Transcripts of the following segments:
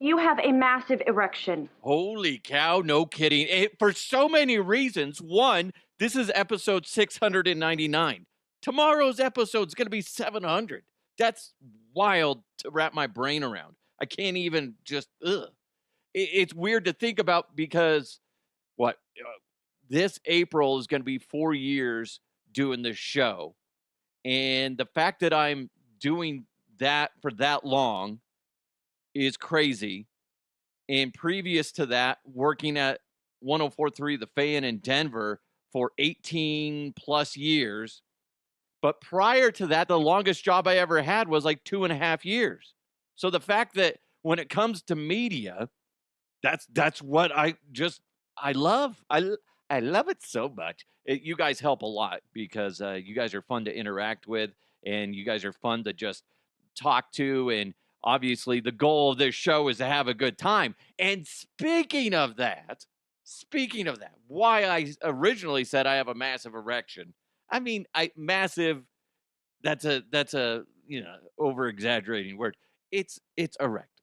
You have a massive erection. Holy cow, no kidding. For so many reasons. One, this is episode 699. Tomorrow's episode is going to be 700. That's wild to wrap my brain around. I can't even just, ugh. It's weird to think about because what? This April is going to be 4 years doing this show. And the fact that I'm doing that for that long is crazy. And previous to that, working at 1043 The Fan in Denver for 18 plus years. But prior to that, the longest job I ever had was like 2.5 years. So the fact that when it comes to media, that's what I love. I love it so much. You guys help a lot because you guys are fun to interact with, and you guys are fun to just talk to. And obviously, the goal of this show is to have a good time. And speaking of that, why I originally said I have a massive erection. I mean, massive. That's a over exaggerating word. It's erect.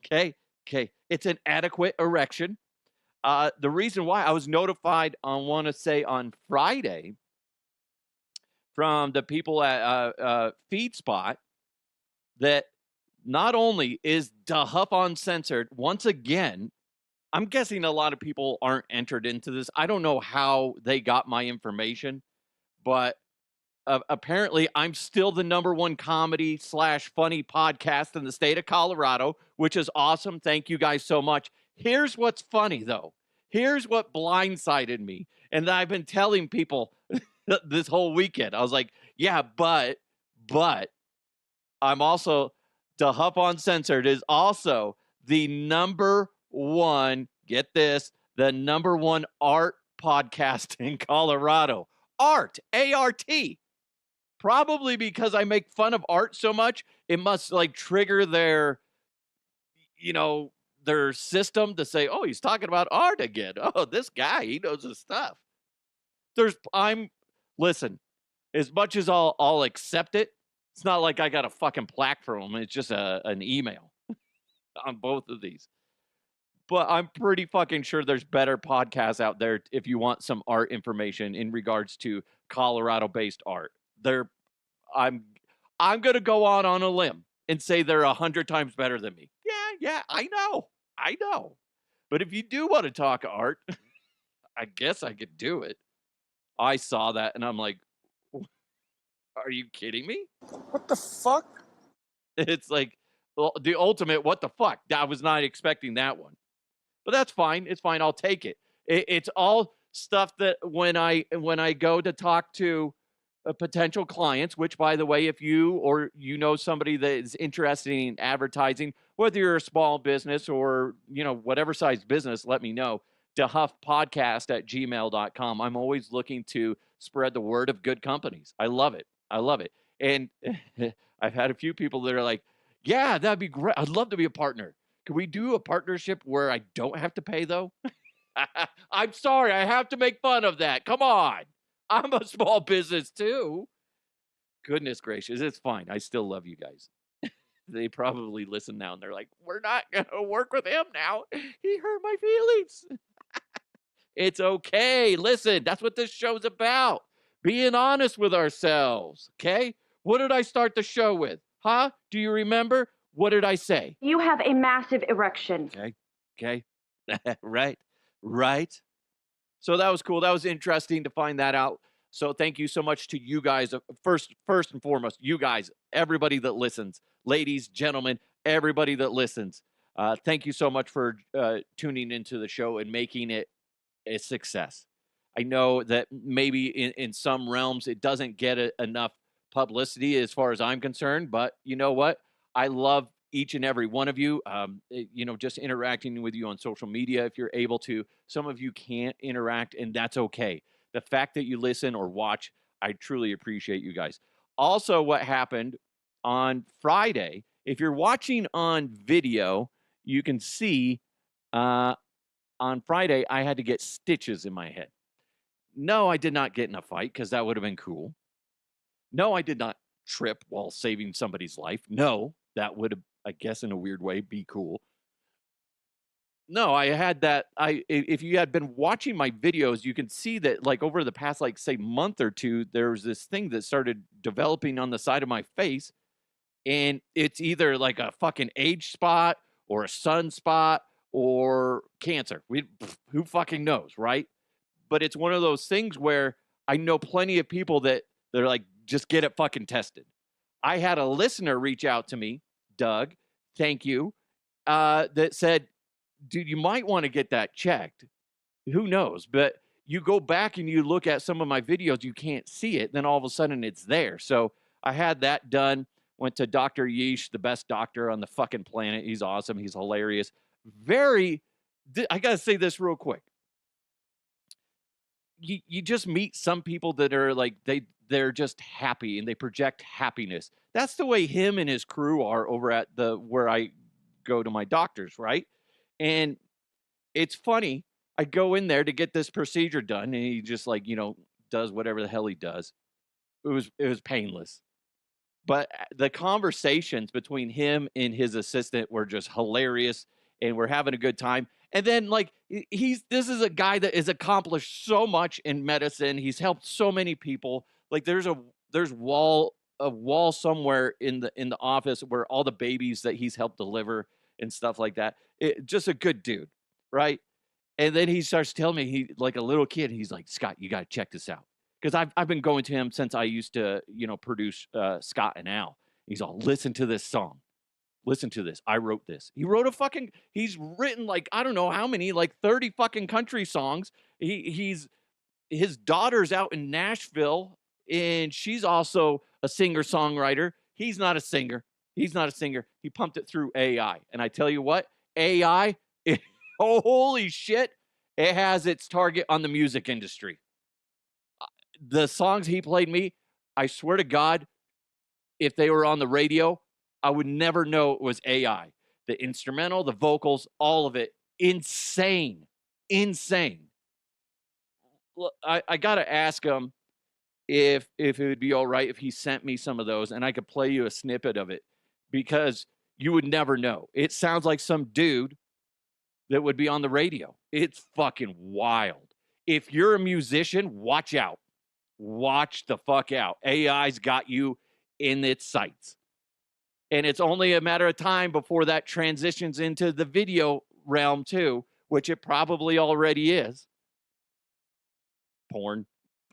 Okay. Okay. It's an adequate erection. The reason why I was notified on, want to say on Friday, from the people at FeedSpot that not only is the Huff Uncensored once again, I'm guessing a lot of people aren't entered into this. I don't know how they got my information, but apparently I'm still the #1 comedy / funny podcast in the state of Colorado, which is awesome. Thank you guys so much. Here's what's funny though. Here's what blindsided me. And I've been telling people this whole weekend. I was like, yeah, but I'm also, the Huff Uncensored is also the #1, get this, the #1 art podcast in Colorado. Art, A-R-T. Probably because I make fun of art so much, it must like trigger their, their system to say, oh, he's talking about art again. Oh, this guy, he knows his stuff. Listen, as much as I'll accept it, it's not like I got a fucking plaque from him. It's just an email on both of these. But I'm pretty fucking sure there's better podcasts out there if you want some art information in regards to Colorado-based art. I'm gonna go on a limb and say they're 100 times better than me. Yeah, I know. But if you do want to talk art, I guess I could do it. I saw that and I'm like, are you kidding me? What the fuck? It's like, well, the ultimate what the fuck. I was not expecting that one. But that's fine. It's fine. I'll take it. It's all stuff that when I go to talk to potential clients, which by the way, if you or somebody that is interested in advertising, whether you're a small business or whatever size business, let me know. DeHuffPodcast@gmail.com. I'm always looking to spread the word of good companies. I love it. And I've had a few people that are like, yeah, that'd be great. I'd love to be a partner. Can we do a partnership where I don't have to pay though? I'm sorry, I have to make fun of that. Come on. I'm a small business too. Goodness gracious, it's fine. I still love you guys. They probably listen now and they're like, we're not going to work with him now. He hurt my feelings. It's okay. Listen, that's what this show's about. Being honest with ourselves. Okay. What did I start the show with? Huh? Do you remember? What did I say? You have a massive erection. Okay. Right. So that was cool. That was interesting to find that out. So thank you so much to you guys. First and foremost, you guys, everybody that listens, ladies, gentlemen, everybody that listens. Thank you so much for tuning into the show and making it a success. I know that maybe in some realms it doesn't get enough publicity as far as I'm concerned, but you know what? I love each and every one of you, just interacting with you on social media if you're able to. Some of you can't interact, and that's okay. The fact that you listen or watch, I truly appreciate you guys. Also, what happened on Friday, if you're watching on video, you can see on Friday, I had to get stitches in my head. No, I did not get in a fight because that would have been cool. No, I did not trip while saving somebody's life. No, that would have, I guess, in a weird way, be cool. No, I had that. If you had been watching my videos, you can see that like over the past like say month or two, there was this thing that started developing on the side of my face, and it's either like a fucking age spot or a sunspot or cancer. Who fucking knows, right? But it's one of those things where I know plenty of people that they're like, just get it fucking tested. I had a listener reach out to me, Doug, thank you, that said, dude, you might want to get that checked. Who knows? But you go back and you look at some of my videos, you can't see it. Then all of a sudden it's there. So I had that done. Went to Dr. Yeesh, the best doctor on the fucking planet. He's awesome. He's hilarious. I got to say this real quick. You just meet some people that are like, they're just happy and they project happiness. That's the way him and his crew are over at where I go to my doctors, right? And it's funny. I go in there to get this procedure done, and he just like, does whatever the hell he does. It was painless. But the conversations between him and his assistant were just hilarious, and we're having a good time. And then like this is a guy that has accomplished so much in medicine. He's helped so many people. Like there's a wall somewhere in the office where all the babies that he's helped deliver and stuff like that. Just a good dude, right? And then he starts telling me, he like a little kid, he's like, Scott, you got to check this out. Because I've been going to him since I used to, produce Scott and Al. He's all, listen to this song. Listen to this. I wrote this. He's written like, I don't know how many, like 30 fucking country songs. His daughter's out in Nashville, and she's also a singer-songwriter. He's not a singer. He pumped it through AI. And I tell you what, AI, holy shit, it has its target on the music industry. The songs he played me, I swear to God, if they were on the radio, I would never know it was AI. The instrumental, the vocals, all of it, insane. I got to ask him if it would be all right if he sent me some of those and I could play you a snippet of it, because you would never know. It sounds like some dude that would be on the radio. It's fucking wild. If you're a musician, watch out. Watch the fuck out. AI's got you in its sights. And it's only a matter of time before that transitions into the video realm too, which it probably already is. Porn.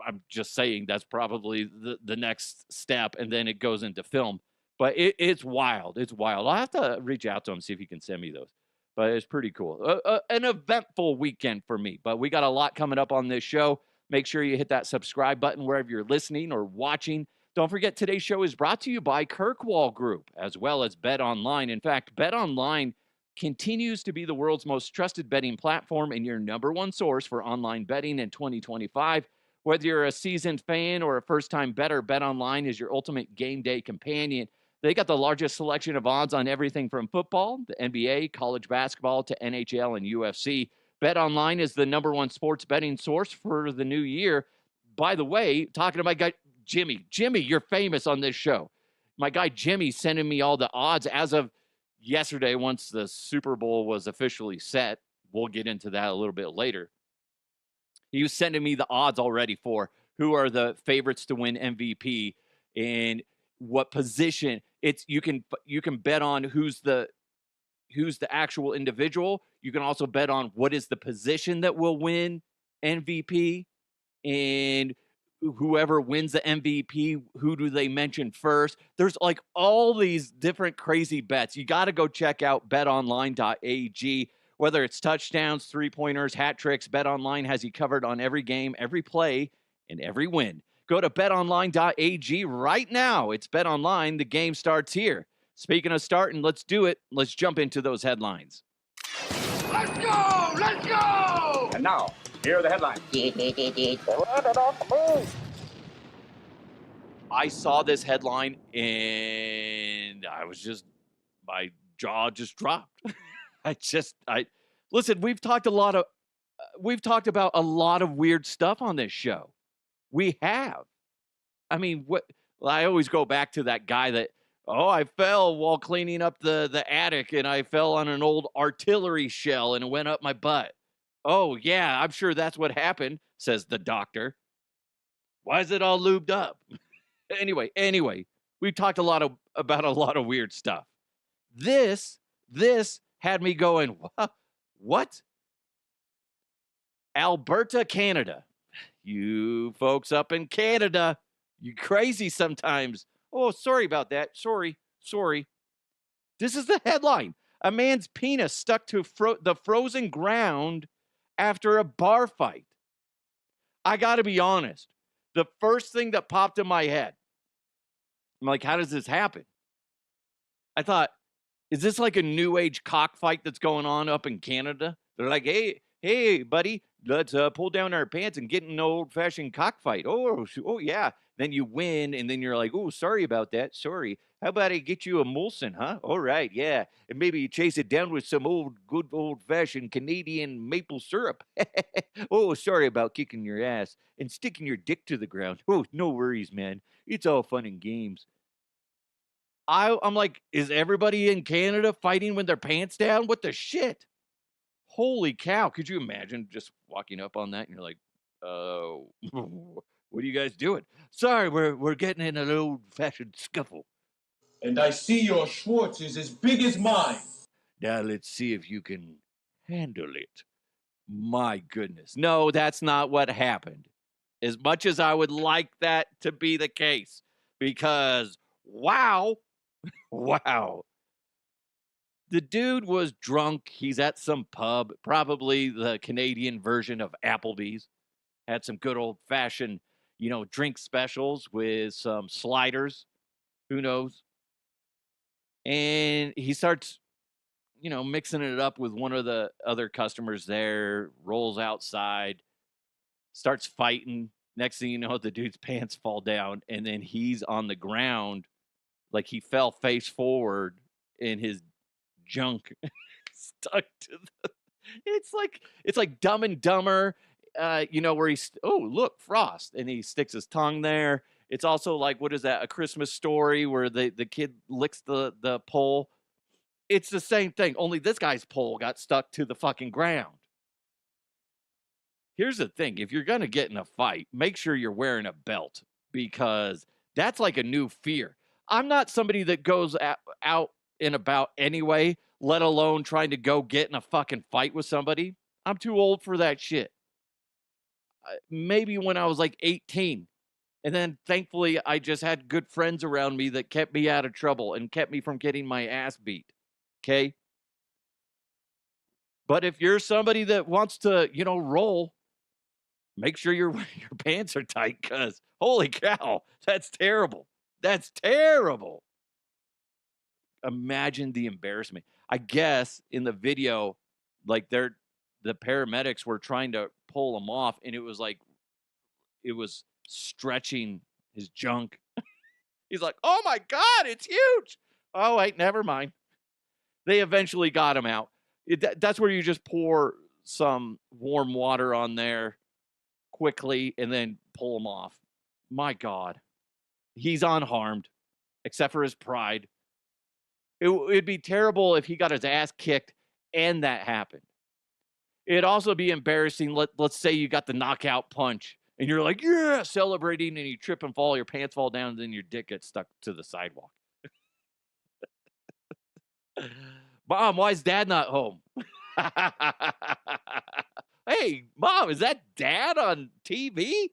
I'm just saying that's probably the next step, and then it goes into film. But it's wild. It's wild. I'll have to reach out to him, see if he can send me those. But it's pretty cool. An eventful weekend for me. But we got a lot coming up on this show. Make sure you hit that subscribe button wherever you're listening or watching. Don't forget, today's show is brought to you by Kirkwall Group, as well as Bet Online. In fact, Bet Online continues to be the world's most trusted betting platform and your number one source for online betting in 2025. Whether you're a seasoned fan or a first-time bettor, Bet Online is your ultimate game day companion. They got the largest selection of odds on everything from football, the NBA, college basketball, to NHL and UFC. Bet Online is the number one sports betting source for the new year. By the way, talking to my guy, Jimmy, you're famous on this show. My guy, Jimmy, sending me all the odds as of yesterday once the Super Bowl was officially set. We'll get into that a little bit later. He was sending me the odds already for who are the favorites to win MVP and what position. You can bet on who's the actual individual. You can also bet on what is the position that will win MVP, and whoever wins the MVP, who do they mention first? There's like all these different crazy bets. You got to go check out betonline.ag. Whether it's touchdowns, three-pointers, hat tricks, BetOnline has you covered on every game, every play, and every win. Go to betonline.ag right now. It's BetOnline. The game starts here. Speaking of starting, let's do it. Let's jump into those headlines. Let's go! Let's go! And now, here are the headlines. I saw this headline and my jaw just dropped. Listen, we've talked about a lot of weird stuff on this show. We have. I mean, I always go back to that guy that Oh, I fell while cleaning up the attic, and I fell on an old artillery shell, and it went up my butt. Oh, yeah, I'm sure that's what happened, says the doctor. Why is it all lubed up? Anyway, we've talked about a lot of weird stuff. This had me going, what? Alberta, Canada. You folks up in Canada, you crazy sometimes. Oh, sorry about that. Sorry. This is the headline. A man's penis stuck to the frozen ground after a bar fight. I got to be honest. The first thing that popped in my head, I'm like, how does this happen? I thought, is this like a new age cockfight that's going on up in Canada? They're like, hey, buddy, let's pull down our pants and get in an old fashioned cockfight. Oh, yeah. Then you win, and then you're like, oh, sorry about that. Sorry. How about I get you a Molson, huh? All right, yeah. And maybe you chase it down with some good old fashioned Canadian maple syrup. Oh, sorry about kicking your ass and sticking your dick to the ground. Oh, no worries, man. It's all fun and games. I'm like, is everybody in Canada fighting with their pants down? What the shit? Holy cow. Could you imagine just walking up on that and you're like, what are you guys doing? Sorry, we're getting in an old-fashioned scuffle. And I see your Schwartz is as big as mine. Now let's see if you can handle it. My goodness. No, that's not what happened. As much as I would like that to be the case. Because, wow. The dude was drunk. He's at some pub, probably the Canadian version of Applebee's. Had some good old-fashioned, drink specials with some sliders. Who knows? And he starts, mixing it up with one of the other customers there, rolls outside, starts fighting. Next thing you know, the dude's pants fall down, and then he's on the ground like he fell face forward in his junk stuck to the it's like Dumb and Dumber, where he's look, Frost, and he sticks his tongue there. It's also like, what is that, A Christmas Story, where the kid licks the pole. It's the same thing, only this guy's pole got stuck to the fucking ground. Here's the thing, if you're gonna get in a fight, make sure you're wearing a belt, because that's like a new fear. I'm not somebody that goes out and about anyway, let alone trying to go get in a fucking fight with somebody. I'm too old for that shit. Maybe when I was like 18. And then thankfully I just had good friends around me that kept me out of trouble and kept me from getting my ass beat. Okay? But if you're somebody that wants to, roll, make sure your pants are tight, because holy cow, that's terrible. That's terrible. Imagine the embarrassment. I guess in the video, like the paramedics were trying to pull him off, and it was stretching his junk. He's like, oh my God, it's huge. Oh, wait, never mind. They eventually got him out. That's where you just pour some warm water on there quickly and then pull him off. My God. He's unharmed, except for his pride. It'd be terrible if he got his ass kicked and that happened. It'd also be embarrassing. Let's say you got the knockout punch and you're like, yeah, celebrating, and you trip and fall, your pants fall down, and then your dick gets stuck to the sidewalk. Mom, why is Dad not home? Hey, Mom, is that Dad on TV?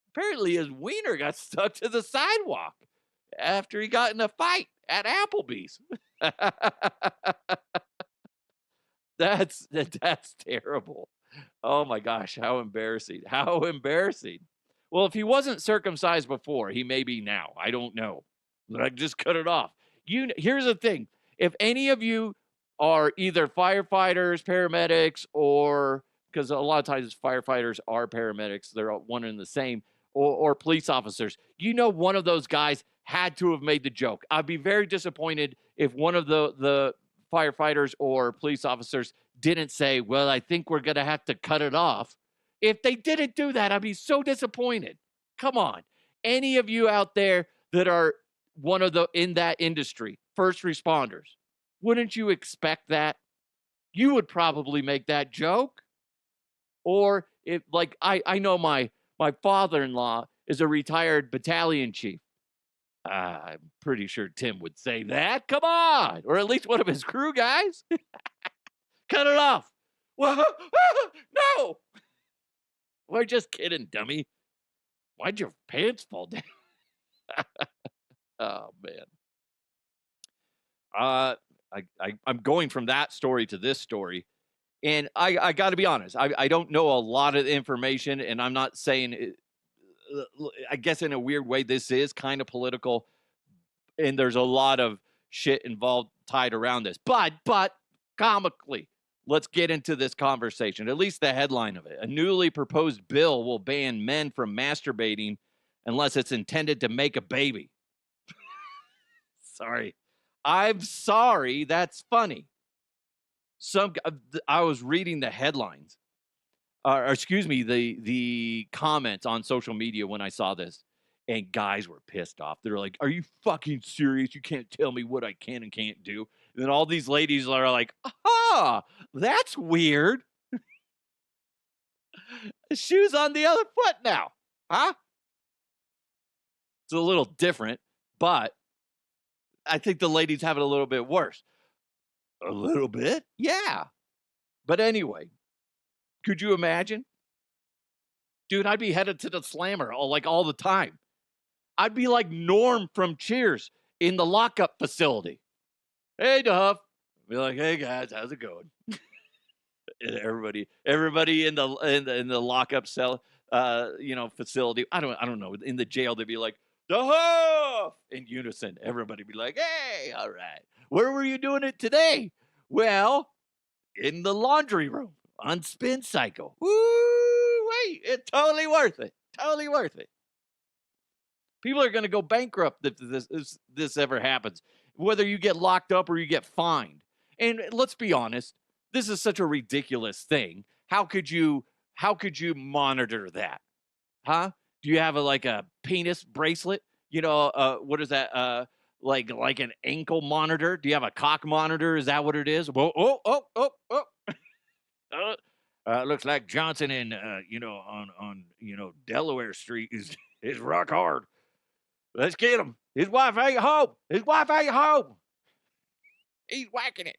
Apparently his wiener got stuck to the sidewalk after he got in a fight at Applebee's. That's terrible. Oh my gosh, how embarrassing. How embarrassing. Well, if he wasn't circumcised before, he may be now. I don't know. Like, just cut it off. Here's the thing. If any of you are either firefighters, paramedics, or, because a lot of times firefighters are paramedics, they're one and the same, or police officers, one of those guys had to have made the joke. I'd be very disappointed if one of the firefighters or police officers didn't say, well, I think we're going to have to cut it off. If they didn't do that, I'd be so disappointed. Come on. Any of you out there that are one of the in that industry, first responders. Wouldn't you expect that? You would probably make that joke. Or if like I know my father-in-law is a retired battalion chief. I'm pretty sure Tim would say that. Come on. Or at least one of his crew guys. Cut it off. Well, no. We're just kidding, dummy. Why'd your pants fall down? Oh man. I'm going from that story to this story. And I got to be honest, I don't know a lot of information, and I'm not saying it, I guess in a weird way, this is kind of political, and there's a lot of shit involved tied around this. But comically, let's get into this conversation, at least the headline of it. A newly proposed bill will ban men from masturbating unless it's intended to make a baby. Sorry. I'm sorry. That's funny. I was reading the headlines, or excuse me, the comments on social media when I saw this, and guys were pissed off. They're like, "Are you fucking serious? You can't tell me what I can and can't do." And then all these ladies are like, "Ah, that's weird." Shoes on the other foot now, huh? It's a little different, but I think the ladies have it a little bit worse. A little bit, yeah. But anyway, could you imagine? Dude, I'd be headed to the slammer all the time. I'd be like Norm from Cheers in the lockup facility. Hey, Duff. Be like, hey guys, how's it going? And everybody in the lockup cell, facility. I don't know. In the jail, they'd be like, Duff, in unison. Everybody be like, hey, all right. Where were you doing it today? Well, in the laundry room on Spin Cycle. Woo, wait, it's totally worth it. Totally worth it. People are going to go bankrupt if this ever happens, whether you get locked up or you get fined. And let's be honest, this is such a ridiculous thing. How could you monitor that? Huh? Do you have a penis bracelet? What is that? Like an ankle monitor? Do you have a cock monitor? Is that what it is? Oh. Looks like Johnson in on Delaware Street is rock hard. Let's get him. His wife ain't home. He's whacking it.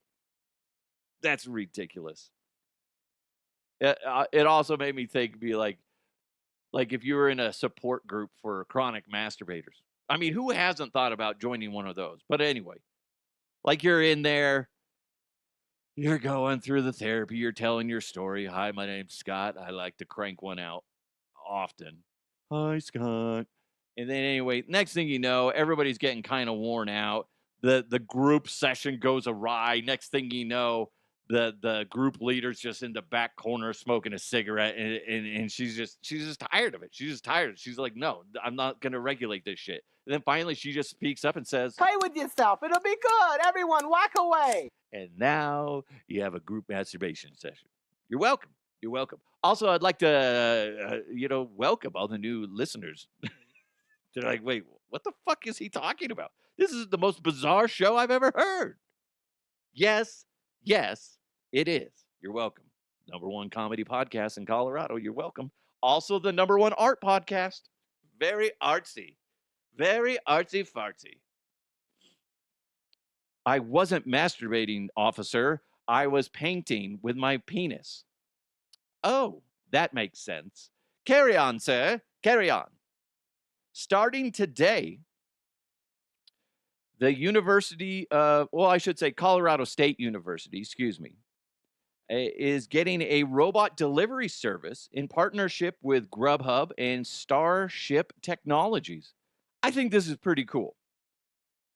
That's ridiculous. It also made me think, be like if you were in a support group for chronic masturbators. I mean, who hasn't thought about joining one of those? But anyway, like you're in there, you're going through the therapy, you're telling your story. Hi, my name's Scott. I like to crank one out often. Hi, Scott. And then anyway, next thing you know, everybody's getting kind of worn out. The group session goes awry. Next thing you know, the group leader's just in the back corner smoking a cigarette, and she's just tired of it. She's just tired. She's like, no, I'm not gonna regulate this shit. And then finally she just speaks up and says, play with yourself. It'll be good. Everyone, walk away. and now you have a group masturbation session. You're welcome. You're welcome. Also, I'd like to welcome all the new listeners. They're like, wait, what the fuck is he talking about? This is the most bizarre show I've ever heard. Yes, it is. You're welcome. #1 comedy podcast in Colorado. You're welcome. Also the #1 art podcast. Very artsy. Very artsy fartsy. I wasn't masturbating, officer. I was painting with my penis. Oh, that makes sense. Carry on, sir. Carry on. Starting today, the Colorado State University, is getting a robot delivery service in partnership with Grubhub and Starship Technologies. I think this is pretty cool.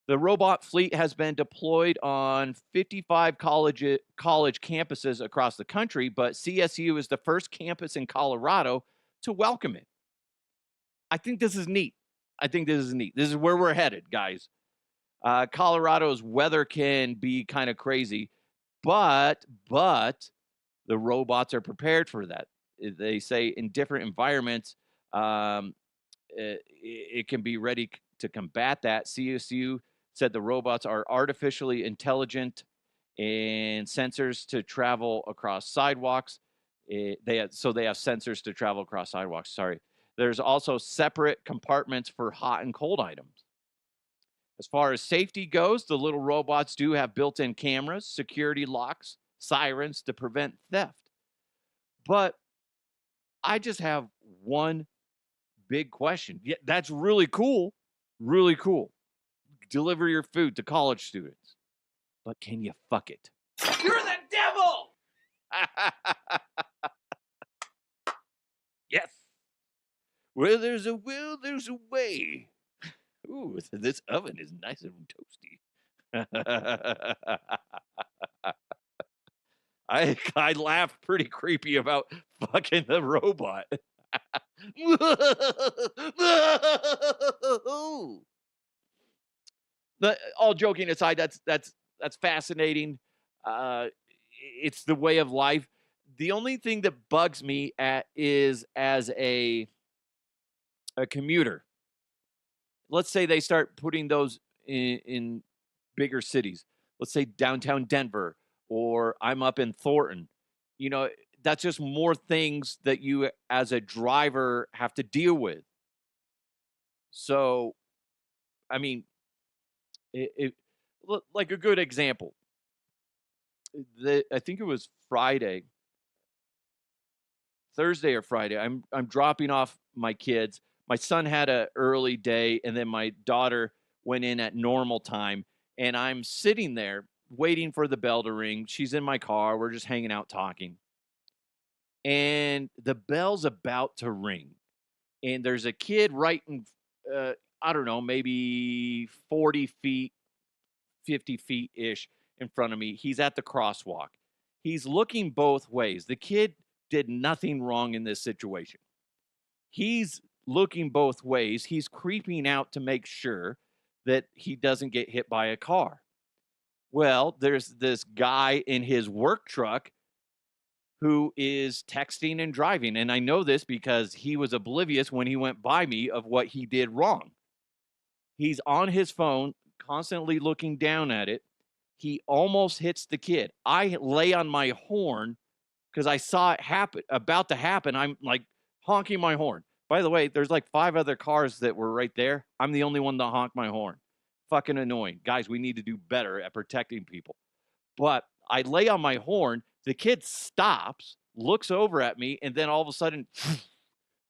The robot fleet has been deployed on 55 college campuses across the country, but CSU is the first campus in Colorado to welcome it. I think this is neat. This is where we're headed, guys. Colorado's weather can be kind of crazy, but the robots are prepared for that. They say in different environments, it can be ready to combat that. CSU said the robots are artificially intelligent and sensors to travel across sidewalks. They have sensors to travel across sidewalks. Sorry. There's also separate compartments for hot and cold items. As far as safety goes, the little robots do have built-in cameras, security locks, sirens to prevent theft. But I just have one big question. Yeah, that's really cool. Really cool. Deliver your food to college students. But can you fuck it? You're the devil! Yes. Where there's a will, there's a way. Ooh, this oven is nice and toasty. I laugh pretty creepy about fucking the robot. All joking aside, that's fascinating. It's the way of life. The only thing that bugs me is as a commuter. Let's say they start putting those in bigger cities. Let's say downtown Denver, or I'm up in Thornton. You know, that's just more things that you as a driver have to deal with. So, I mean, like a good example. I think it was Thursday or Friday. I'm dropping off my kids. My son had an early day, and then my daughter went in at normal time. And I'm sitting there waiting for the bell to ring. She's in my car. We're just hanging out talking. And the bell's about to ring. And there's a kid right in, I don't know, maybe 40 feet, 50 feet-ish in front of me. He's at the crosswalk. He's looking both ways. The kid did nothing wrong in this situation. He's looking both ways. He's creeping out to make sure that he doesn't get hit by a car. Well, there's this guy in his work truck who is texting and driving. And I know this because he was oblivious when he went by me of what he did wrong. He's on his phone, constantly looking down at it. He almost hits the kid. I lay on my horn because I saw it about to happen. I'm like honking my horn. By the way, there's like 5 other cars that were right there. I'm the only one that honked my horn. Fucking annoying. Guys, we need to do better at protecting people. But I lay on my horn. The kid stops, looks over at me, and then all of a sudden,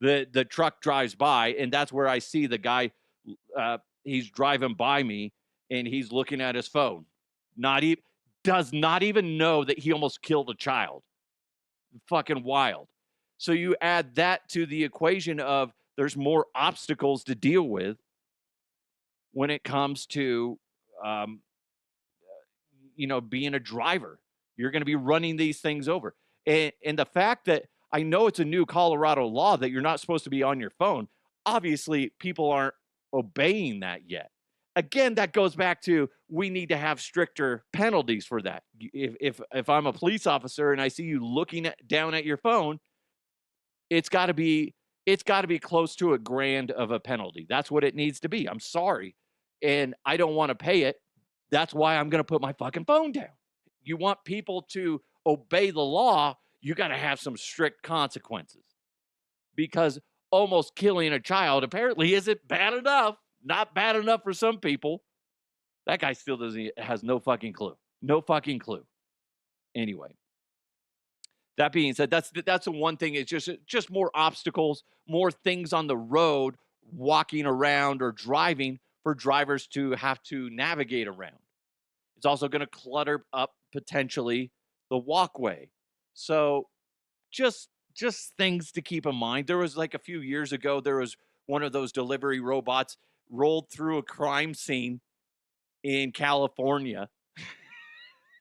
the truck drives by, and that's where I see the guy. He's driving by me, and he's looking at his phone. Does not even know that he almost killed a child. Fucking wild. So you add that to the equation of there's more obstacles to deal with when it comes to, being a driver. You're going to be running these things over. And the fact that I know it's a new Colorado law that you're not supposed to be on your phone, obviously people aren't obeying that yet. Again, that goes back to we need to have stricter penalties for that. If I'm a police officer and I see you looking down at your phone, it's got to be close to $1,000 of a penalty. That's what it needs to be. I'm sorry, and I don't want to pay it. That's why I'm going to put my fucking phone down. You want people to obey the law, you got to have some strict consequences. Because almost killing a child apparently isn't bad enough. Not bad enough for some people. That guy still has no fucking clue. No fucking clue. Anyway. That being said, that's the one thing. It's just more obstacles, more things on the road, walking around or driving for drivers to have to navigate around. It's also going to clutter up potentially the walkway. So just things to keep in mind. There was like a few years ago, there was one of those delivery robots rolled through a crime scene in California.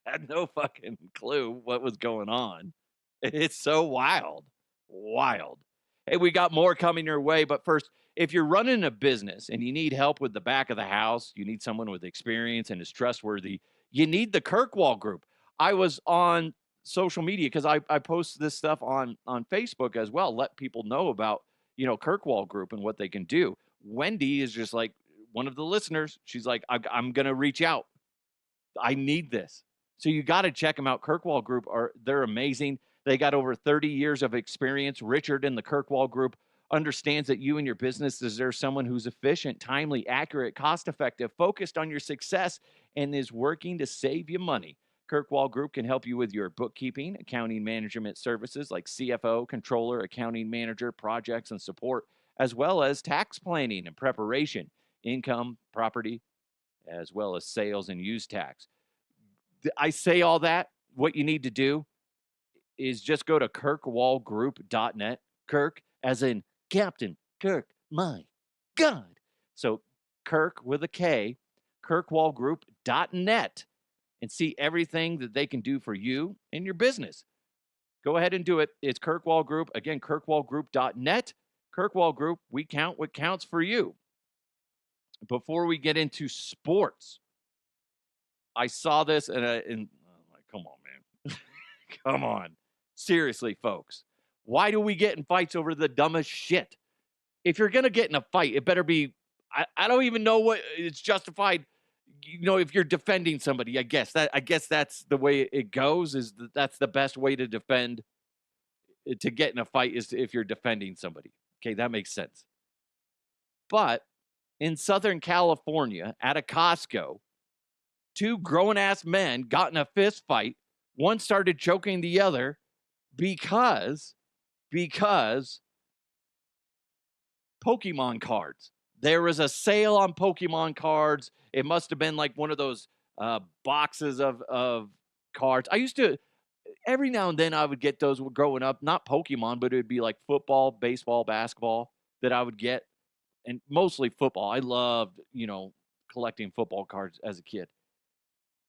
Had no fucking clue what was going on. It's so wild. Wild. Hey, we got more coming your way. But first, if you're running a business and you need help with the back of the house, you need someone with experience and is trustworthy, you need the Kirkwall Group. I was on social media because I post this stuff on Facebook as well. Let people know about, Kirkwall Group and what they can do. Wendy is just like one of the listeners, she's like, I'm going to reach out. I need this. So you got to check them out. Kirkwall Group, they're amazing. They got over 30 years of experience. Richard in the Kirkwall Group understands that you and your business deserve someone who's efficient, timely, accurate, cost-effective, focused on your success, and is working to save you money. Kirkwall Group can help you with your bookkeeping, accounting management services like CFO, controller, accounting manager, projects, and support, as well as tax planning and preparation, income, property, as well as sales and use tax. I say all that. What you need to do is just go to kirkwallgroup.net. Kirk, as in Captain Kirk, my God. So Kirk with a K, kirkwallgroup.net, and see everything that they can do for you and your business. Go ahead and do it. It's Kirkwall Group. Again, kirkwallgroup.net. Kirkwall Group, we count what counts for you. Before we get into sports, I saw this and I'm like, come on, man. Come on. Seriously, folks. Why do we get in fights over the dumbest shit? If you're going to get in a fight, it better be, I don't even know what it's justified. You know, if you're defending somebody, I guess that's the way it goes, is that's the best way to defend, to get in a fight, is if you're defending somebody. Okay, that makes sense. But in Southern California at a Costco, two grown-ass men got in a fist fight. One started choking the other because Pokémon cards. There was a sale on Pokémon cards. It must have been like one of those boxes of cards. I used to, every now and then I would get those growing up, not Pokemon, but it would be like football, baseball, basketball that I would get, and mostly football. I loved, collecting football cards as a kid.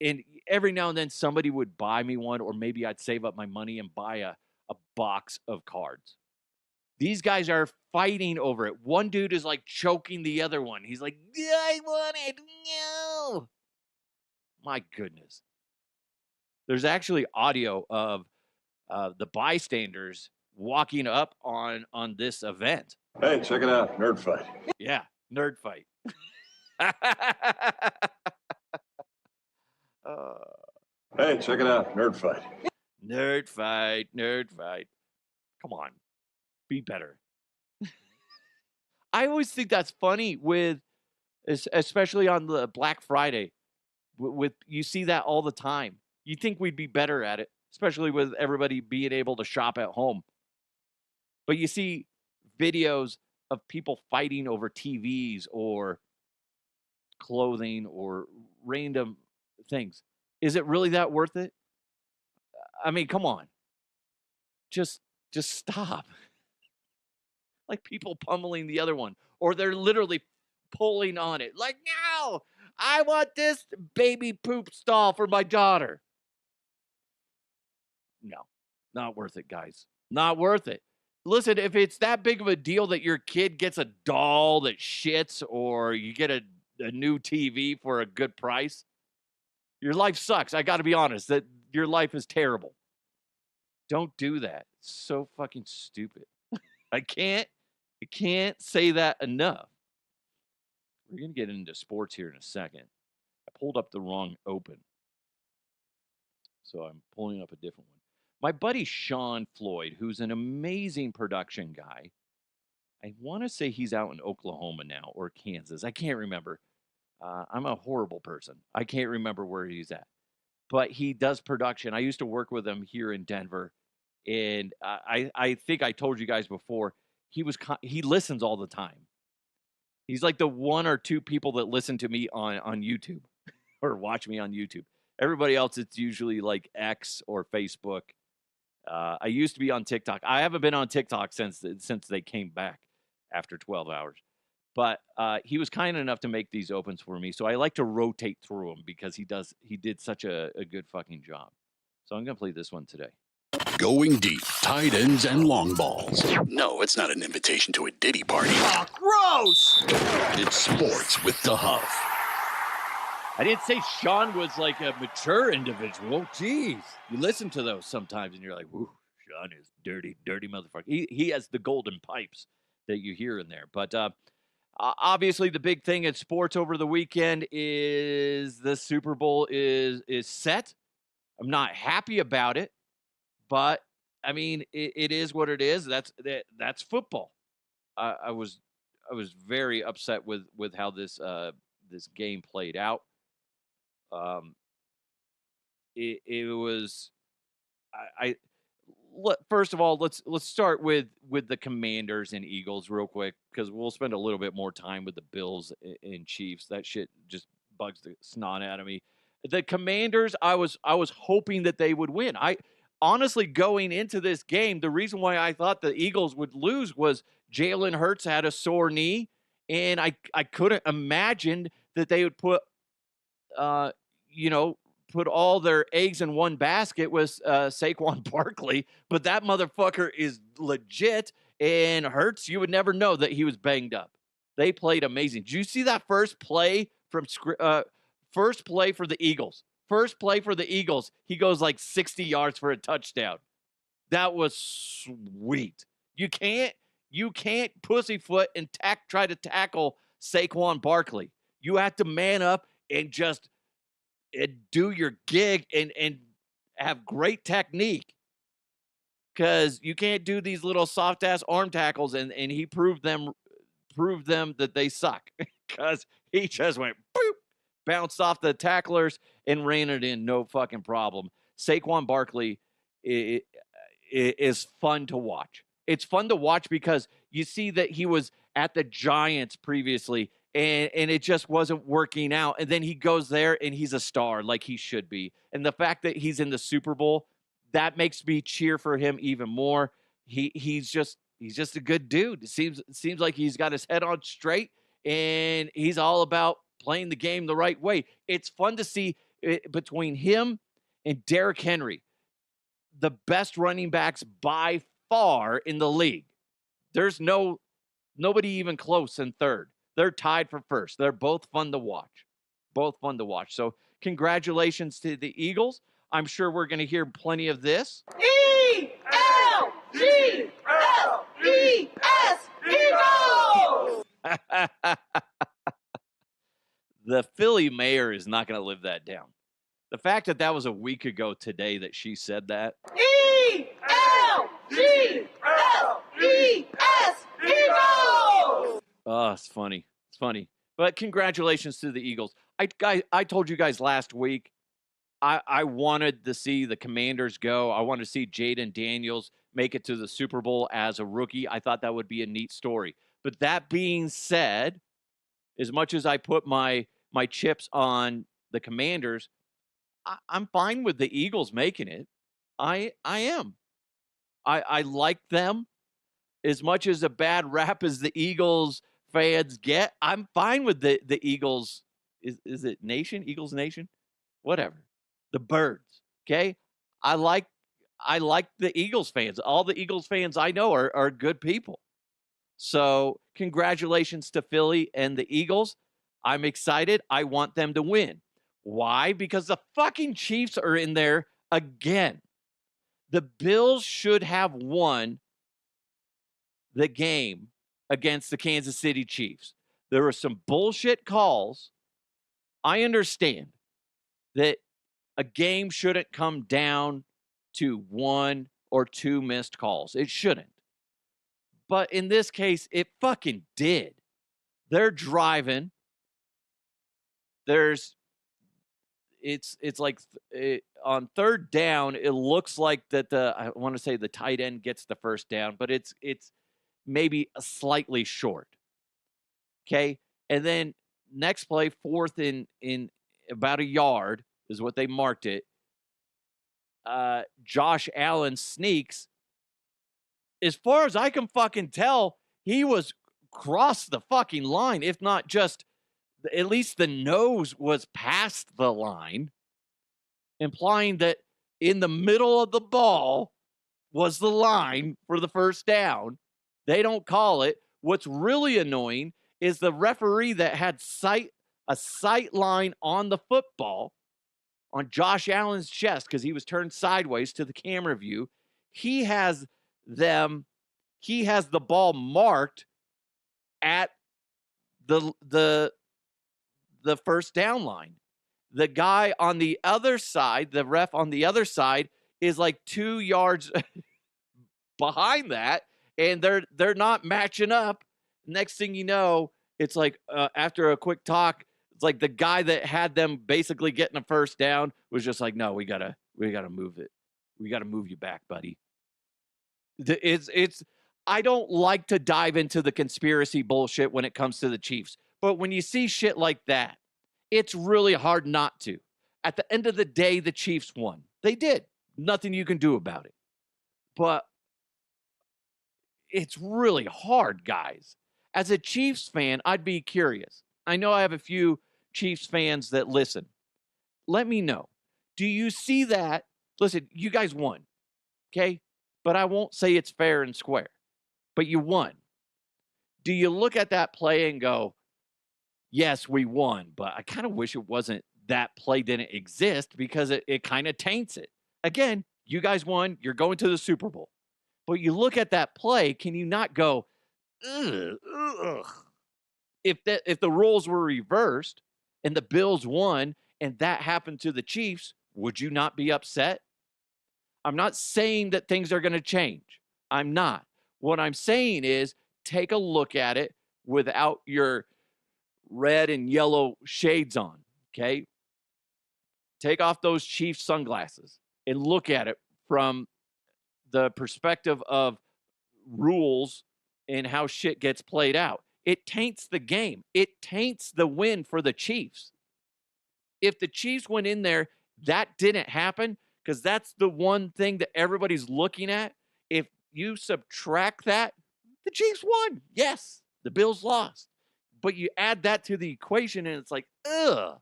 And every now and then somebody would buy me one, or maybe I'd save up my money and buy a box of cards. These guys are fighting over it. One dude is like choking the other one. He's like, I want it. No. My goodness. There's actually audio of the bystanders walking up on this event. Hey, check it out. Nerd fight. Yeah, nerd fight. Hey, check it out. Nerd fight. Nerd fight. Nerd fight. Come on. Be better. I always think that's funny especially on the Black Friday. With you see that all the time. You think we'd be better at it, especially with everybody being able to shop at home. But you see videos of people fighting over TVs or clothing or random things. Is it really that worth it? I mean, come on. Just stop. Like people pummeling the other one, or they're literally pulling on it. Like, no, I want this baby poop stall for my daughter. No, not worth it, guys. Not worth it. Listen, if it's that big of a deal that your kid gets a doll that shits, or you get a new TV for a good price, your life sucks. I got to be honest, that your life is terrible. Don't do that. It's so fucking stupid. I can't say that enough. We're going to get into sports here in a second. I pulled up the wrong open, so I'm pulling up a different one. My buddy Sean Floyd, who's an amazing production guy, I want to say he's out in Oklahoma now, or Kansas. I can't remember. I'm a horrible person. I can't remember where he's at. But he does production. I used to work with him here in Denver. And I think I told you guys before, he listens all the time. He's like the one or two people that listen to me on YouTube or watch me on YouTube. Everybody else, it's usually like X or Facebook. I used to be on TikTok. I haven't been on TikTok since they came back after 12 hours. But he was kind enough to make these opens for me. So I like to rotate through them because he did such a good fucking job. So I'm going to play this one today. Going deep, tight ends and long balls. No, it's not an invitation to a ditty party. Oh, gross! It's sports with the Huff. I didn't say Sean was like a mature individual. Jeez. You listen to those sometimes and you're like, whoo, Sean is dirty, dirty motherfucker. He has the golden pipes that you hear in there. But Obviously, the big thing in sports over the weekend is the Super Bowl is set. I'm not happy about it, but I mean, it is what it is. That's football. I was very upset with how this game played out. Um, it was I first of all, let's start with the Commanders and Eagles real quick because we'll spend a little bit more time with the Bills and Chiefs. That shit just bugs the snot out of me. The Commanders, I was hoping that they would win. I honestly, going into this game, the reason why I thought the Eagles would lose was Jalen Hurts had a sore knee, and I couldn't imagine that they would put uh, put all their eggs in one basket with Saquon Barkley, but that motherfucker is legit, and Hurts, you would never know that he was banged up. They played amazing. Did you see that first play for the Eagles? First play for the Eagles, he goes like 60 yards for a touchdown. That was sweet. You can't pussyfoot and try to tackle Saquon Barkley. You have to man up and just do your gig and have great technique, because you can't do these little soft ass arm tackles, and he proved them that they suck, because he just went boop, bounced off the tacklers and ran it in, no fucking problem. Saquon Barkley is fun to watch. It's fun to watch because you see that he was at the Giants previously, and it just wasn't working out. And then he goes there and he's a star like he should be. And the fact that he's in the Super Bowl, that makes me cheer for him even more. He's just a good dude. It seems like he's got his head on straight, and he's all about playing the game the right way. It's fun to see between him and Derrick Henry, the best running backs by far in the league. There's nobody even close in third. They're tied for first. They're both fun to watch. Both fun to watch. So congratulations to the Eagles. I'm sure we're going to hear plenty of this. E-L-G-L-E-S, Eagles! The Philly mayor is not going to live that down. The fact that was a week ago today that she said that. E-L-G-L-E-S, Eagles! Oh, it's funny. It's funny. But congratulations to the Eagles. I told you guys last week, I wanted to see the Commanders go. I wanted to see Jaden Daniels make it to the Super Bowl as a rookie. I thought that would be a neat story. But that being said, as much as I put my chips on the Commanders, I'm fine with the Eagles making it. I am. I like them. As much as a bad rap as the Eagles fans get, I'm fine with the Eagles. Is it Nation? Eagles Nation? Whatever. The Birds. Okay? I like the Eagles fans. All the Eagles fans I know are good people. So congratulations to Philly and the Eagles. I'm excited. I want them to win. Why? Because the fucking Chiefs are in there again. The Bills should have won the game against the Kansas City Chiefs. There were some bullshit calls. I understand that a game shouldn't come down to one or two missed calls. It shouldn't. But in this case, it fucking did. They're driving. It's like on third down, it looks like that I want to say the tight end gets the first down, but it's maybe slightly short. Okay. And then next play, fourth in about a yard is what they marked it. Josh Allen sneaks. As far as I can fucking tell, he was crossed the fucking line, if not just at least the nose was past the line, implying that in the middle of the ball was the line for the first down. They don't call it. What's really annoying is the referee that had a sight line on the football on Josh Allen's chest, because he was turned sideways to the camera view. He has the ball marked at the first down line. The guy on the other side, the ref on the other side, is like 2 yards behind that, and they're not matching up. Next thing you know, it's like after a quick talk, it's like the guy that had them basically getting a first down was just like, no, we gotta move it. We gotta move you back, buddy. It's I don't like to dive into the conspiracy bullshit when it comes to the Chiefs, but when you see shit like that, it's really hard not to. At the end of the day, the Chiefs won. They did. Nothing you can do about it. But it's really hard, guys. As a Chiefs fan, I'd be curious. I know I have a few Chiefs fans that listen. Let me know. Do you see that? Listen, you guys won, okay? But I won't say it's fair and square. But you won. Do you look at that play and go, yes, we won, but I kind of wish it wasn't that play didn't exist because it kind of taints it. Again, you guys won. You're going to the Super Bowl. But you look at that play, can you not go, ugh, ugh? If the roles were reversed and the Bills won and that happened to the Chiefs, would you not be upset? I'm not saying that things are going to change. I'm not. What I'm saying is take a look at it without your red and yellow shades on, okay? Take off those Chiefs sunglasses and look at it from the perspective of rules and how shit gets played out. It taints the game. It taints the win for the Chiefs. If the Chiefs went in there, that didn't happen, because that's the one thing that everybody's looking at. If you subtract that, the Chiefs won. Yes, the Bills lost. But you add that to the equation and it's like, ugh.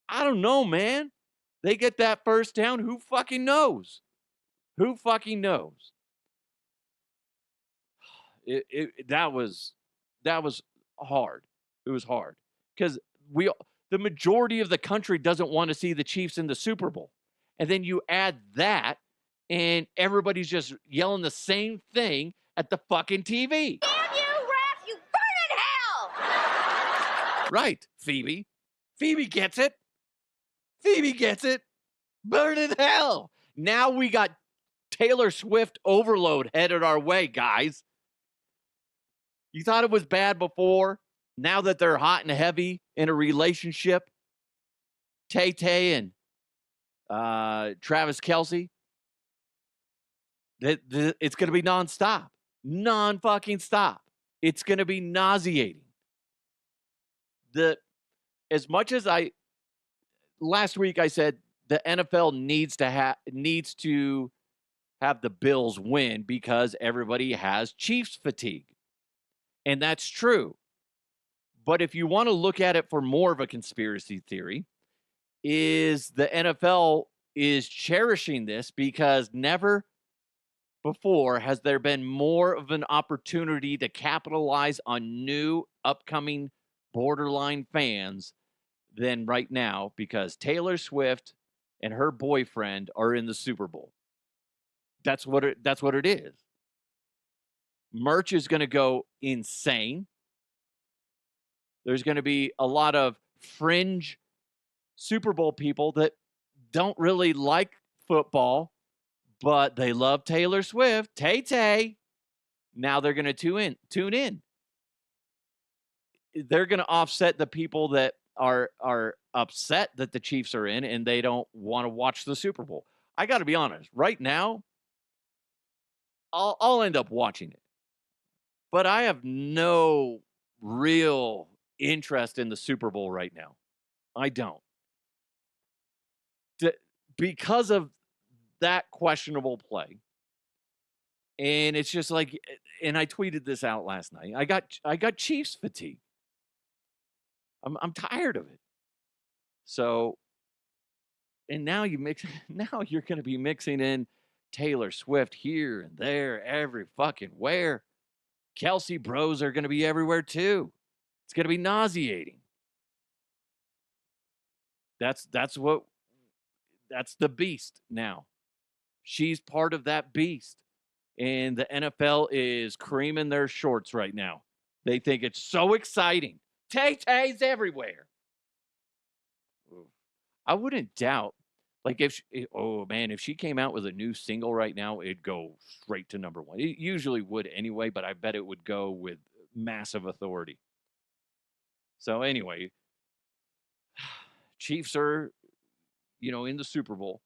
I don't know, man. They get that first down. Who fucking knows? Who fucking knows? That was hard. It was hard because the majority of the country doesn't want to see the Chiefs in the Super Bowl, and then you add that, and everybody's just yelling the same thing at the fucking TV. Damn you, ref! You burn in hell! Right, Phoebe. Phoebe gets it. Phoebe gets it. Burn in hell. Now we got Taylor Swift overload headed our way, guys. You thought it was bad before? Now that they're hot and heavy in a relationship, Tay-Tay and Travis Kelce, it's going to be nonstop. Non-fucking stop. It's going to be nauseating. As much as last week I said the NFL needs to have the Bills win because everybody has Chiefs fatigue. And that's true. But if you want to look at it for more of a conspiracy theory, is the NFL is cherishing this because never before has there been more of an opportunity to capitalize on new upcoming borderline fans than right now, because Taylor Swift and her boyfriend are in the Super Bowl. That's what it is. Merch is going to go insane. There's going to be a lot of fringe Super Bowl people that don't really like football, but they love Taylor Swift. Tay-Tay. Now they're going to tune in. They're going to offset the people that are upset that the Chiefs are in and they don't want to watch the Super Bowl. I got to be honest. Right now, I'll end up watching it. But I have no real interest in the Super Bowl right now. I don't. Because of that questionable play. And it's just like, and I tweeted this out last night. I got Chiefs fatigue. I'm tired of it. So, and now you're going to be mixing in Taylor Swift here and there, every fucking where. Kelce bros are going to be everywhere too. It's going to be nauseating. That's the beast now. She's part of that beast. And the NFL is creaming their shorts right now They think it's so exciting. Tay-Tay's everywhere. I wouldn't doubt, like if she came out with a new single right now, it'd go straight to number one. It usually would anyway, but I bet it would go with massive authority. So anyway, Chiefs are, in the Super Bowl.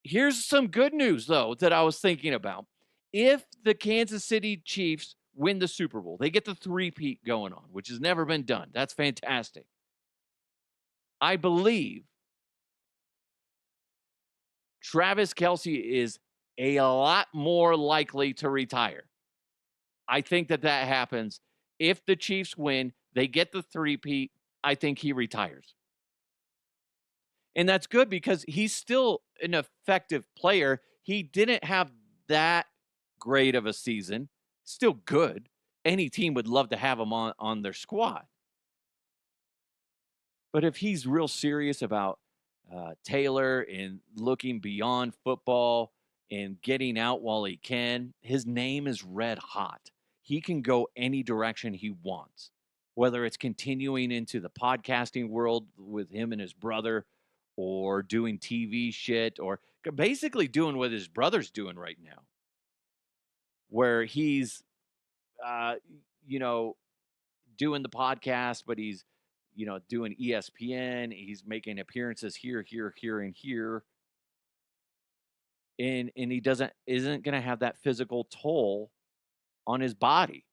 Here's some good news though that I was thinking about. If the Kansas City Chiefs win the Super Bowl, they get the three-peat going on, which has never been done. That's fantastic. I believe Travis Kelce is a lot more likely to retire. I think that happens. If the Chiefs win, they get the three-peat, I think he retires. And that's good because he's still an effective player. He didn't have that great of a season. Still good. Any team would love to have him on their squad. But if he's real serious about Taylor and looking beyond football and getting out while he can, his name is red hot. He can go any direction he wants, whether it's continuing into the podcasting world with him and his brother or doing TV shit or basically doing what his brother's doing right now, where he's, doing the podcast, but he's, doing ESPN. He's making appearances here, and here. And he isn't going to have that physical toll on his body.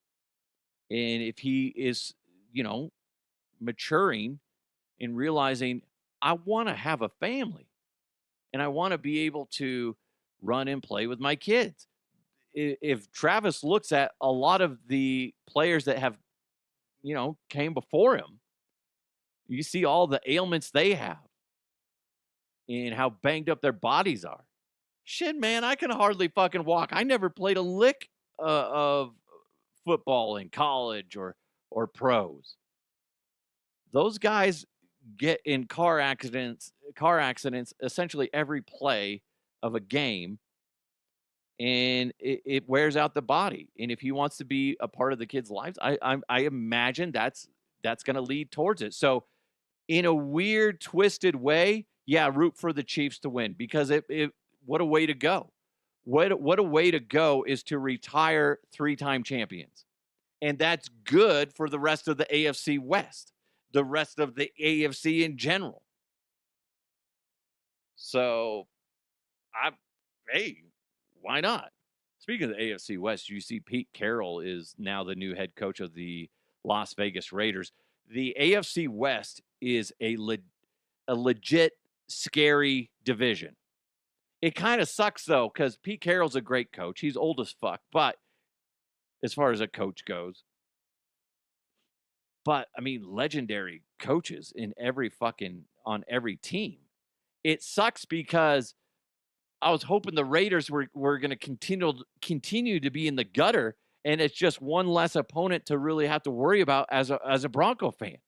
And if he is, maturing and realizing, I want to have a family and I want to be able to run and play with my kids. If Travis looks at a lot of the players that have, came before him, you see all the ailments they have and how banged up their bodies are. Shit, man, I can hardly fucking walk. I never played a lick of football in college or pros. Those guys get in car accidents essentially every play of a game, and it wears out the body. And if he wants to be a part of the kids' lives, I imagine that's going to lead towards it. So in a weird, twisted way, yeah, root for the Chiefs to win because what a way to go. What a way to go is to retire three-time champions. And that's good for the rest of the AFC West, the rest of the AFC in general. So, why not? Speaking of the AFC West, you see Pete Carroll is now the new head coach of the Las Vegas Raiders. The AFC West is a legit scary division. It kind of sucks, though, because Pete Carroll's a great coach. He's old as fuck, but as far as a coach goes. But, I mean, legendary coaches on every team. It sucks because I was hoping the Raiders were going to continue to be in the gutter, and it's just one less opponent to really have to worry about as a Bronco fan.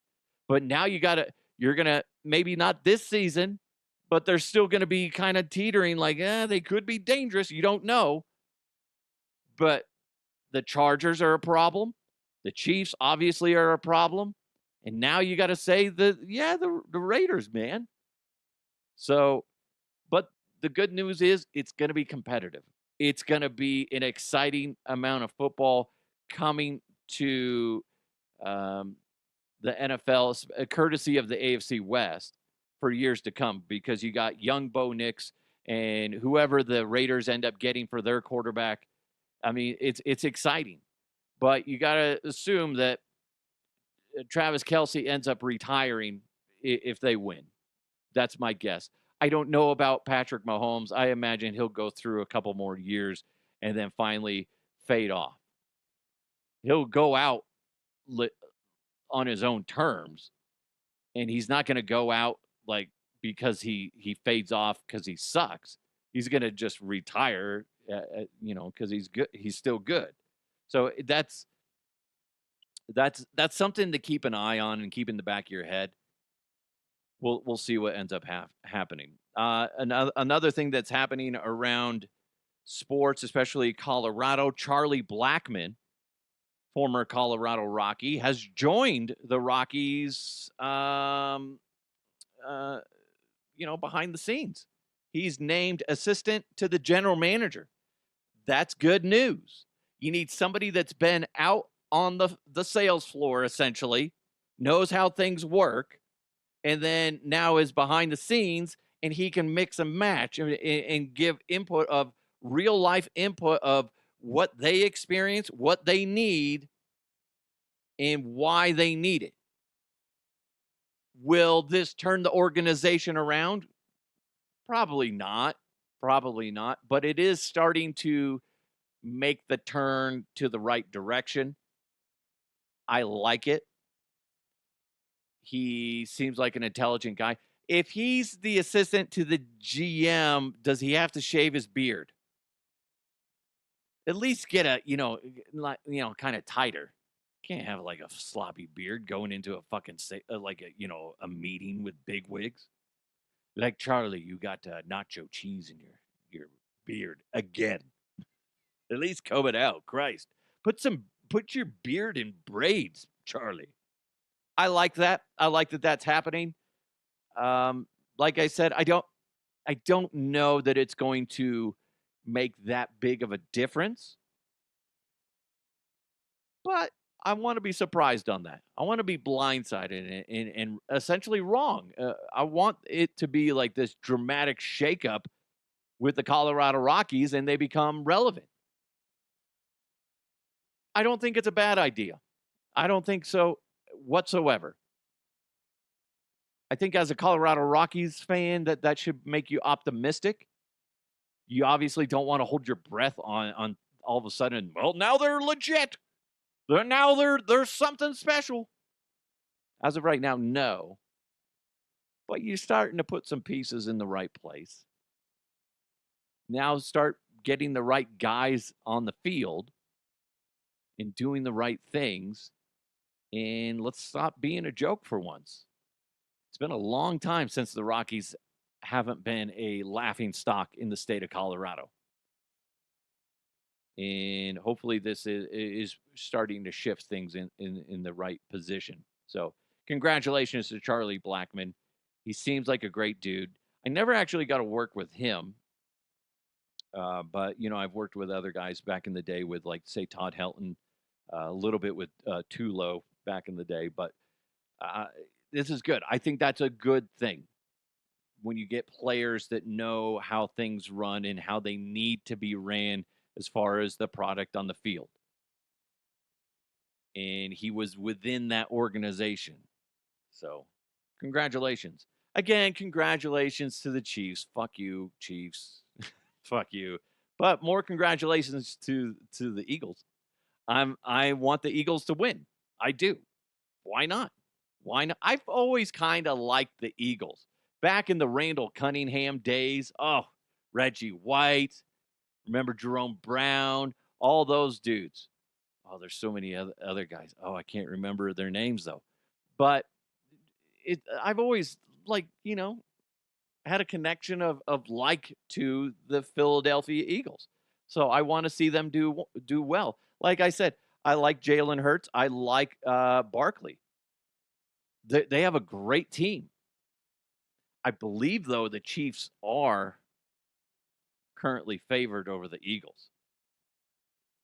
But now you're going to, maybe not this season, but they're still going to be kind of teetering like, they could be dangerous. You don't know. But the Chargers are a problem. The Chiefs obviously are a problem. And now you got to say the Raiders, man. So, but the good news is it's going to be competitive. It's going to be an exciting amount of football coming to the NFL, courtesy of the AFC West, for years to come, because you got young Bo Nix and whoever the Raiders end up getting for their quarterback. I mean, it's exciting, but you got to assume that Travis Kelce ends up retiring if they win. That's my guess. I don't know about Patrick Mahomes. I imagine he'll go through a couple more years and then finally fade off. He'll go out on his own terms, and he's not going to go out like because he fades off because he sucks. He's going to just retire, because he's good. He's still good. So that's something to keep an eye on and keep in the back of your head. We'll see what ends up happening. Another thing that's happening around sports, especially Colorado, Charlie Blackmon former Colorado Rocky, has joined the Rockies, behind the scenes. He's named assistant to the general manager. That's good news. You need somebody that's been out on the sales floor, essentially, knows how things work, and then now is behind the scenes, and he can mix and match and give input of real life input of what they experience, what they need, and why they need it. Will this turn the organization around? Probably not. Probably not. But it is starting to make the turn to the right direction. I like it. He seems like an intelligent guy. If he's the assistant to the GM, does he have to shave his beard? At least get a, kind of tighter. Can't have like a sloppy beard going into a fucking a meeting with big wigs. Like, Charlie, you got nacho cheese in your beard again. At least comb it out. Christ. Put your beard in braids, Charlie. I like that. I like that that's happening. Like I said, I don't know that it's going to make that big of a difference. But I want to be surprised on that. I want to be blindsided and essentially wrong. I want it to be like this dramatic shakeup with the Colorado Rockies and they become relevant. I don't think it's a bad idea. I don't think so whatsoever. I think as a Colorado Rockies fan, that should make you optimistic. You obviously don't want to hold your breath on all of a sudden, well, now they're legit. They're something special. As of right now, no. But you're starting to put some pieces in the right place. Now start getting the right guys on the field and doing the right things. And let's stop being a joke for once. It's been a long time since the Rockies haven't been a laughing stock in the state of Colorado. And hopefully this is starting to shift things in the right position. So congratulations to Charlie Blackmon. He seems like a great dude. I never actually got to work with him. But, I've worked with other guys back in the day with, like, say, Todd Helton, a little bit with Tulo back in the day. But this is good. I think that's a good thing when you get players that know how things run and how they need to be ran as far as the product on the field. And he was within that organization. So, congratulations. Again, congratulations to the Chiefs. Fuck you, Chiefs. Fuck you. But more congratulations to the Eagles. I want the Eagles to win. I do. Why not? Why not? I've always kind of liked the Eagles. Back in the Randall Cunningham days. Oh, Reggie White. Remember Jerome Brown, all those dudes. Oh, there's so many other guys. Oh, I can't remember their names, though. But I've always, had a connection of like to the Philadelphia Eagles. So I want to see them do well. Like I said, I like Jalen Hurts. I like Barkley. They have a great team. I believe, though, the Chiefs are currently favored over the Eagles.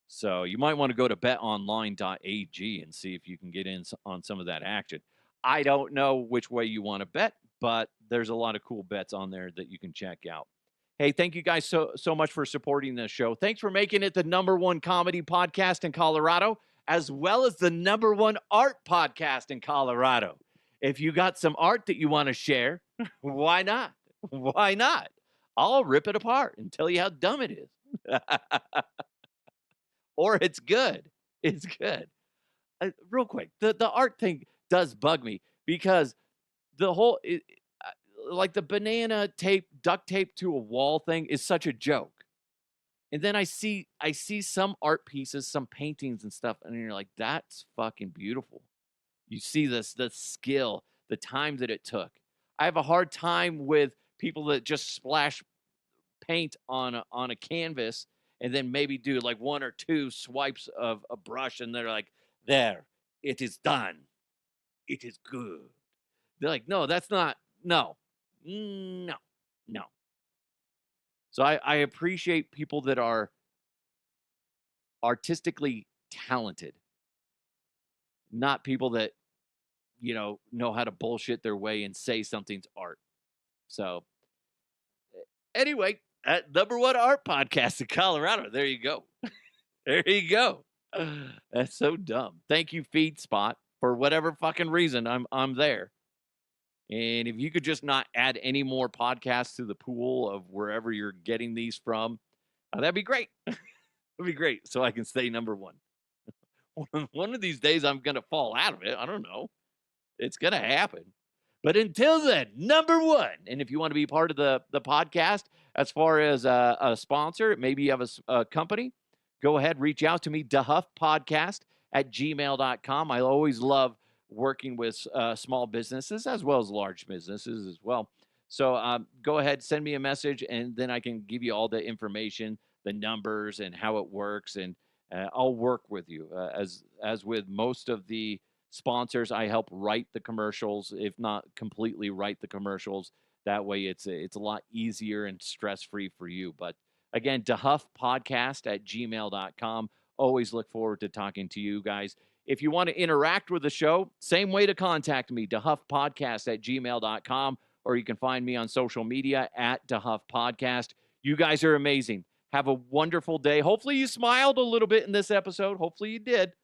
So you might want to go to betonline.ag and see if you can get in on some of that action. I don't know which way you want to bet, but there's a lot of cool bets on there that you can check out. Hey, thank you guys so much for supporting this show. Thanks for making it the #1 comedy podcast in Colorado, as well as the #1 art podcast in Colorado. If you got some art that you want to share, why not? Why not? I'll rip it apart and tell you how dumb it is. Or it's good. It's good. Real quick, the art thing does bug me because the whole, like the banana tape, duct tape to a wall thing is such a joke. And then I see some art pieces, some paintings and stuff, and you're like, that's fucking beautiful. You see this, the skill, the time that it took. I have a hard time with people that just splash paint on a canvas and then maybe do like one or two swipes of a brush and they're like, There, it is done. It is good. They're like, no, that's not, no. No. So I appreciate people that are artistically talented, not people that, know how to bullshit their way and say something's art. So anyway, number one art podcast in Colorado. There you go. There you go. That's so dumb. Thank you, Feed Spot, for whatever fucking reason. I'm there. And if you could just not add any more podcasts to the pool of wherever you're getting these from, that'd be great. That'd be great. So I can stay number one. One of these days I'm gonna fall out of it. I don't know. It's gonna happen. But until then, number one. And if you want to be part of the podcast, as far as a sponsor, maybe you have a company, go ahead, reach out to me, dehuffpodcast@gmail.com. I always love working with small businesses as well as large businesses as well. So go ahead, send me a message, and then I can give you all the information, the numbers, and how it works. And I'll work with you. As with most of the sponsors, I help write the commercials, if not completely write the commercials. That way it's a lot easier and stress-free for you. But again, dehuffpodcast@gmail.com. Always look forward to talking to you guys. If you want to interact with the show, same way to contact me, dehuffpodcast@gmail.com, or you can find me on social media @dehuffpodcast. You guys are amazing. Have a wonderful day. Hopefully you smiled a little bit in this episode. Hopefully you did.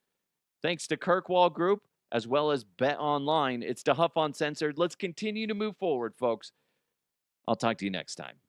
Thanks to Kirkwall Group, as well as Bet Online. It's DeHuff Uncensored. Let's continue to move forward, folks. I'll talk to you next time.